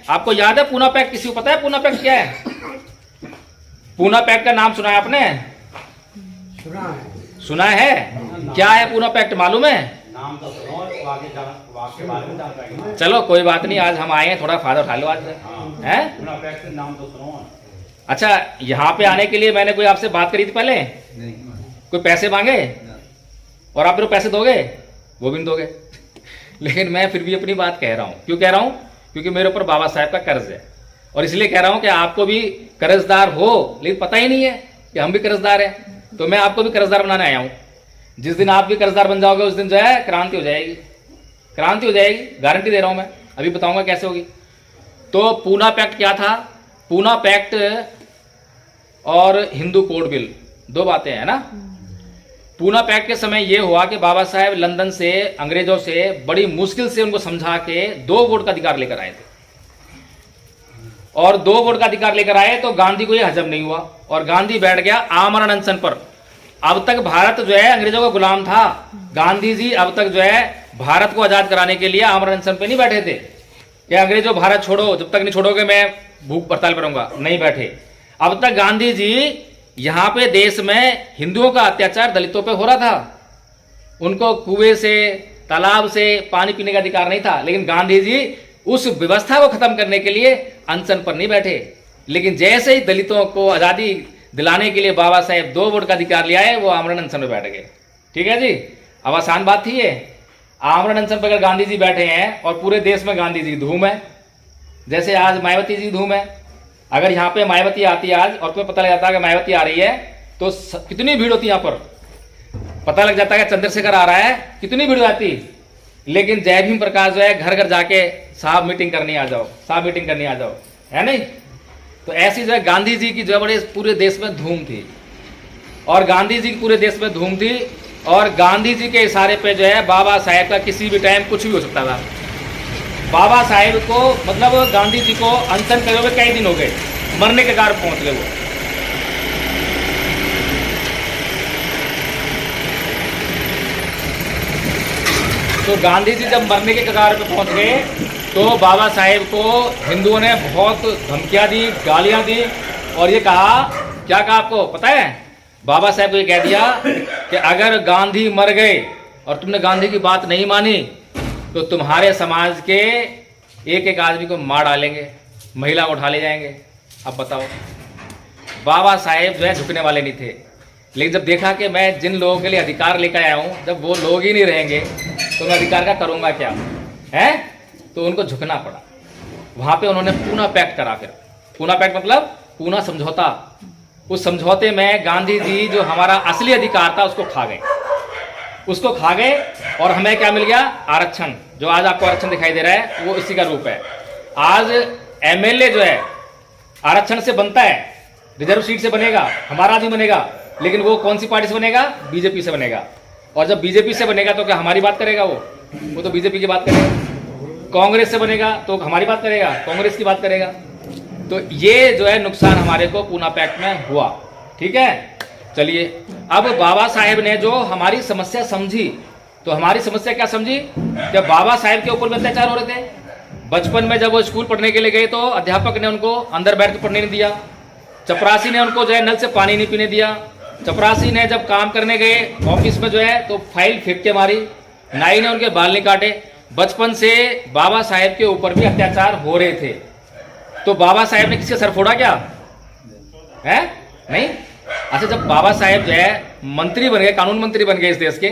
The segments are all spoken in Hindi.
आपको याद है पूना पैक्ट? किसी को पता है पूना पैक्ट क्या है? पूना पैक्ट का नाम सुना है आपने? सुना है। क्या है पूना पैक्ट, मालूम है? नाम तो सुनो, वाक्य बारे में जानकारी। चलो कोई बात नहीं, आज हम आए हैं, थोड़ा फायदा उठा लो आज है। पूना पैक्ट नाम तो सुनो। अच्छा, यहाँ पे आने के लिए मैंने कोई आपसे बात करी थी पहले? कोई पैसे मांगे? और आप मेरे को पैसे दोगे? वो भी नहीं दोगे। लेकिन मैं फिर भी अपनी बात कह रहा हूँ। क्यों कह रहा हूँ? क्योंकि मेरे ऊपर बाबा साहेब का कर्ज है, और इसलिए कह रहा हूँ कि आपको भी कर्जदार हो, लेकिन पता ही नहीं है कि हम भी कर्जदार हैं। तो मैं आपको भी कर्जदार बनाने आया हूँ। जिस दिन आप भी कर्जदार बन जाओगे उस दिन जो है क्रांति हो जाएगी, क्रांति हो जाएगी, गारंटी दे रहा हूँ मैं। अभी बताऊंगा कैसे होगी। तो पूना पैक्ट क्या था? पूना पैक्ट और हिंदू कोड बिल दो बातें हैं ना। पूना पैक्ट के समय यह हुआ कि बाबा साहेब लंदन से अंग्रेजों से बड़ी मुश्किल से उनको समझा के 2 वोट का अधिकार लेकर आए थे, और 2 वोट का अधिकार लेकर आए तो गांधी को यह हजम नहीं हुआ, और गांधी बैठ गया आमरण अनशन पर। अब तक भारत जो है अंग्रेजों का गुलाम था। गांधी जी अब तक जो है भारत को आजाद कराने के लिए आमरण अनशन पे नहीं बैठे थे कि अंग्रेजों भारत छोड़ो, जब तक नहीं छोड़ोगे मैं भूख हड़ताल करूंगा, नहीं बैठे। अब तक गांधी जी यहां पे देश में हिंदुओं का अत्याचार दलितों पे हो रहा था। उनको कुएं से तालाब से पानी पीने का अधिकार नहीं था, लेकिन गांधी जी उस व्यवस्था को खत्म करने के लिए अनशन पर नहीं बैठे। लेकिन जैसे ही दलितों को आजादी दिलाने के लिए बाबा साहेब 2 वोट का अधिकार ले आए, वो आमरण अनशन में बैठ गए। ठीक है जी, अब आसान बात थी ये। आमरण अनशन पर अगर गांधी जी बैठे हैं और पूरे देश में गांधी जी धूम है, जैसे आज मायावती जी धूम है। अगर यहाँ पे मायावती आती है आज और तुम्हें पता लग जाता है कि मायावती आ रही है तो कितनी भीड़ होती यहाँ पर, पता लग जाता है कि चंद्रशेखर आ रहा है, कितनी भीड़ आती। लेकिन जय भीम प्रकाश जो है घर घर जाके साहब मीटिंग करनी आ जाओ, साहब मीटिंग करनी आ जाओ, है नहीं। तो ऐसी जो है गांधी जी की जो बड़े पूरे देश में धूम थी, और गांधी जी की पूरे देश में धूम थी, और गांधी जी के इशारे पे जो है बाबा साहेब का किसी भी टाइम कुछ भी हो सकता था। बाबा साहेब को मतलब गांधी जी को अनशन करे हुए कई दिन हो गए, मरने के कगार पहुंच गए वो। तो गांधी जी जब मरने के कगार पे पहुंच गए तो बाबा साहेब को हिंदुओं ने बहुत धमकियां दी, गालियां दी, और ये कहा, क्या कहा आपको पता है? बाबा साहेब को ये कह दिया कि अगर गांधी मर गए और तुमने गांधी की बात नहीं मानी तो तुम्हारे समाज के एक एक आदमी को मार डालेंगे, महिला को उठा ले जाएंगे। अब बताओ, बाबा साहेब जो है झुकने वाले नहीं थे। लेकिन जब देखा कि मैं जिन लोगों के लिए अधिकार लेकर आया हूं, जब वो लोग ही नहीं रहेंगे तो मैं अधिकार का करूंगा क्या है, तो उनको झुकना पड़ा। वहां पे उन्होंने पूना पैक्ट करा। फिर पूना पैक्ट मतलब पूना समझौता। उस समझौते में गांधी जी जो हमारा असली अधिकार था उसको खा गए, उसको खा गए, और हमें क्या मिल गया? आरक्षण। जो आज आपको आरक्षण दिखाई दे रहा है वो इसी का रूप है। आज एमएलए जो है आरक्षण से बनता है, रिजर्व सीट से बनेगा, हमारा आदमी बनेगा, लेकिन वो कौन सी पार्टी से बनेगा? बीजेपी से बनेगा। और जब बीजेपी से बनेगा तो क्या हमारी बात करेगा? वो तो बीजेपी की बात करेगा। कांग्रेस से बनेगा तो हमारी बात करेगा, कांग्रेस की बात करेगा। तो ये जो है नुकसान हमारे को पूना पैक्ट में हुआ। ठीक है, चलिए अब बाबा साहेब ने जो हमारी समस्या समझी, तो हमारी समस्या क्या समझी? जब बाबा साहेब के ऊपर में अत्याचार हो रहे थे, बचपन में जब वो स्कूल पढ़ने के लिए गए तो अध्यापक ने उनको अंदर बैठ के पढ़ने नहीं दिया, चपरासी ने उनको जो है नल से पानी नहीं पीने दिया, चपरासी ने जब काम करने गए ऑफिस में जो है तो फाइल फेंक के मारी, नाई ने उनके बाल नहीं काटे। बचपन से बाबा साहेब के ऊपर भी अत्याचार हो रहे थे। तो बाबा साहेब ने किसके सर फोड़ा क्या है? नहीं। अच्छा, जब बाबा साहेब जो है मंत्री बन गए, कानून मंत्री बन गए इस देश के,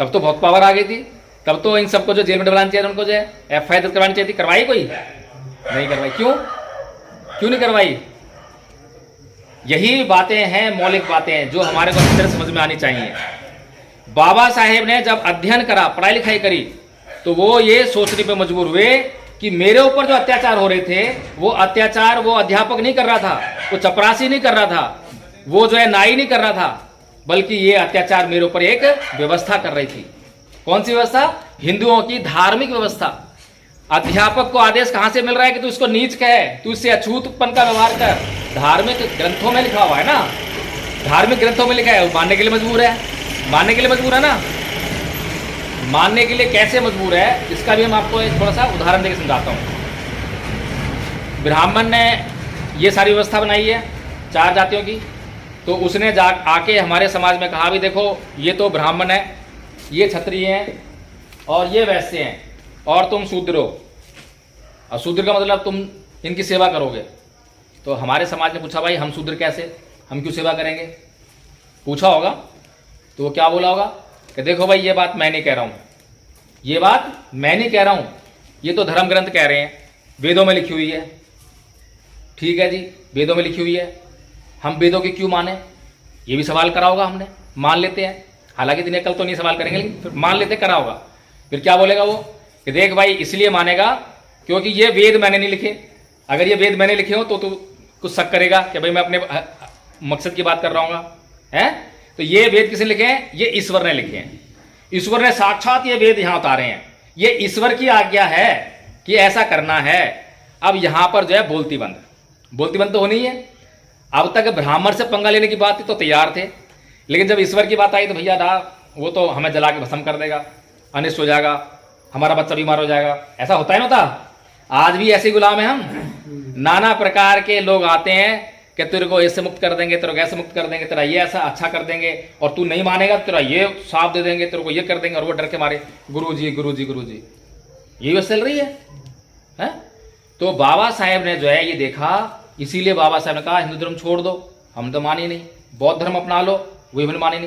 तब तो बहुत पावर आ गई थी। तब तो इन सबको जो जेल में डलवाना चाहिए, उनको जो है FIR दर्ज करवानी चाहिए थी। करवाई? कोई नहीं करवाई। क्यों नहीं करवाई? यही बातें हैं, मौलिक बातें जो हमारे को अच्छी तरह समझ में आनी चाहिए। बाबा साहेब ने जब अध्ययन करा, पढ़ाई लिखाई करी, तो वो ये सोचने पे मजबूर हुए कि मेरे ऊपर जो अत्याचार हो रहे थे वो अत्याचार वो अध्यापक नहीं कर रहा था, वो चपरासी नहीं कर रहा था, वो जो है नाई नहीं कर रहा था, बल्कि ये अत्याचार मेरे ऊपर एक व्यवस्था कर रही थी। कौन सी व्यवस्था? हिंदुओं की धार्मिक व्यवस्था। अध्यापक को आदेश कहां से मिल रहा है कि तू इसको नीच कहे, तू इससे अछूतपन का व्यवहार कर? धार्मिक ग्रंथों में लिखा हुआ है ना, धार्मिक ग्रंथों में लिखा है। मानने के लिए मजबूर है, मानने के लिए मजबूर है ना। मानने के लिए कैसे मजबूर है इसका भी हम आपको एक थोड़ा सा उदाहरण देकर समझाता हूं। ब्राह्मण ने ये सारी व्यवस्था बनाई है 4 जातियों की, तो उसने जा आके हमारे समाज में कहा भी देखो ये तो ब्राह्मण है, ये क्षत्रिय हैं और ये वैश्य हैं और तुम शूद्र हो, और शूद्र का मतलब तुम इनकी सेवा करोगे। तो हमारे समाज ने पूछा भाई हम शूद्र कैसे, हम क्यों सेवा करेंगे, पूछा होगा। तो वो क्या बोला होगा कि देखो भाई ये बात मैं नहीं कह रहा हूँ, ये बात मैं नहीं कह रहा हूँ, ये तो धर्म ग्रंथ कह रहे हैं, वेदों में लिखी हुई है। ठीक है जी, वेदों में लिखी हुई है, हम वेदों की क्यों माने, ये भी सवाल करा होगा हमने, मान लेते हैं। हालांकि इतने कल तो नहीं सवाल करेंगे, लेकिन फिर मान लेते करा होगा। फिर क्या बोलेगा वो कि देख भाई इसलिए मानेगा क्योंकि ये वेद मैंने नहीं लिखे, अगर ये वेद मैंने लिखे हो तो तू कुछ शक करेगा कि भाई मैं अपने मकसद की बात कर रहा हूँ है। तो ये वेद किसने लिखे हैं, ये ईश्वर ने लिखे हैं, ईश्वर ने साक्षात ये वेद यहाँ उतारे हैं, ये ईश्वर की आज्ञा है कि ऐसा करना है। अब यहाँ पर जो है बोलती बंद तो होनी है। अब तक ब्राह्मण से पंगा लेने की बात थी तो तैयार थे, लेकिन जब ईश्वर की बात आई तो भैया ना वो तो हमें जला के भस्म कर देगा, अनिष्ट हो जाएगा, हमारा बच्चा बीमार हो जाएगा। ऐसा होता है ना, था आज भी ऐसे गुलाम है हम। नाना प्रकार के लोग आते हैं कि तेरे को ऐसे मुक्त कर देंगे, तेरे को ऐसे मुक्त कर देंगे, तेरा ये ऐसा अच्छा कर देंगे, और तू नहीं मानेगा तेरा ये साफ दे देंगे, तेरे को ये कर देंगे, और वो डर के मारे गुरुजी गुरुजी गुरुजी, यही बस चल रही है? तो बाबा साहेब ने जो है ये देखा, इसीलिए बाबा साहेब ने कहा हिंदू धर्म छोड़ दो, हम तो मानी नहीं, बौद्ध धर्म अपना लो, वो भी मानी नहीं।